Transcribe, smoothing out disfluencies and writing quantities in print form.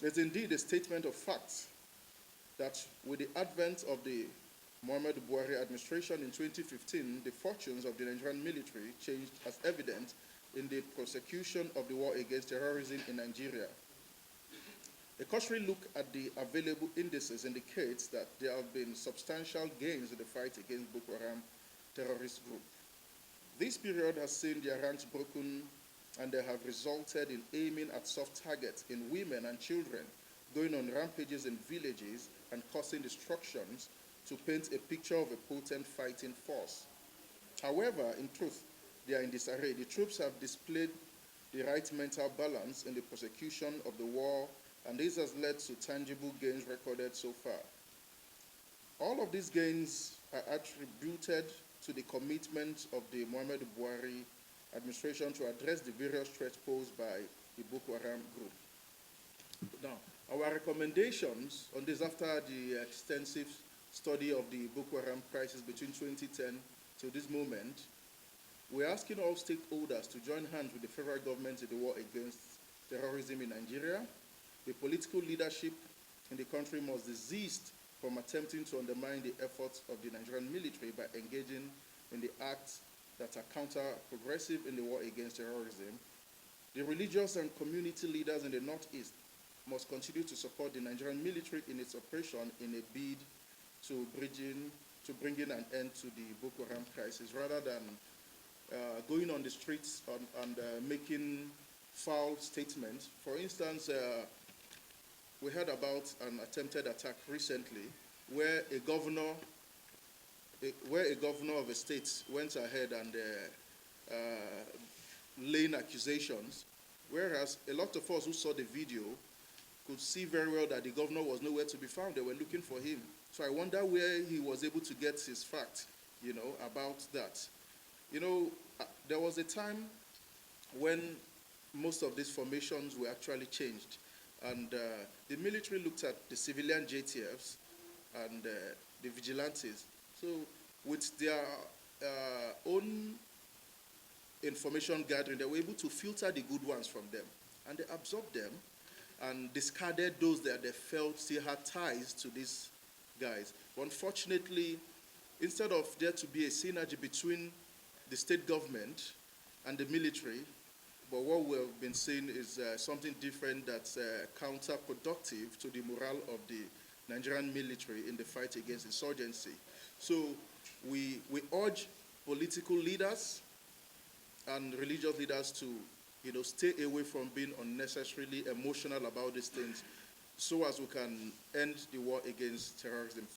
It's indeed a statement of fact that with the advent of the Muhammadu Buhari administration in 2015, the fortunes of the Nigerian military changed as evident in the prosecution of the war against terrorism in Nigeria. A cursory look at the available indices indicates that there have been substantial gains in the fight against Boko Haram terrorist group. This period has seen their ranks broken, and they have resulted in aiming at soft targets in women and children, going on rampages in villages and causing destructions to paint a picture of a potent fighting force. However, in truth, they are in disarray. The troops have displayed the right mental balance in the prosecution of the war, and this has led to tangible gains recorded so far. All of these gains are attributed to the commitment of the Muhammadu Buhari administration to address the various threats posed by the Boko Haram group. Now, our recommendations on this after the extensive study of the Boko Haram crisis between 2010 to this moment, we're asking all stakeholders to join hands with the federal government in the war against terrorism in Nigeria. The political leadership in the country must desist from attempting to undermine the efforts of the Nigerian military by engaging in the acts that are counter-progressive in the war against terrorism. The religious and community leaders in the Northeast must continue to support the Nigerian military in its operation in a bid to bring in an end to the Boko Haram crisis, rather than going on the streets and making foul statements. For instance, we heard about an attempted attack recently where a governor of a state went ahead and laying accusations, whereas a lot of us who saw the video could see very well that the governor was nowhere to be found. They were looking for him. So I wonder where he was able to get his fact, about that. There was a time when most of these formations were actually changed, and the military looked at the civilian JTFs and the vigilantes. So with their own information gathering, they were able to filter the good ones from them, and they absorbed them and discarded those that they felt still had ties to these guys. But unfortunately, instead of there to be a synergy between the state government and the military, but what we've been seeing is something different that's counterproductive to the morale of the Nigerian military in the fight against insurgency. So we urge political leaders and religious leaders to stay away from being unnecessarily emotional about these things, so as we can end the war against terrorism.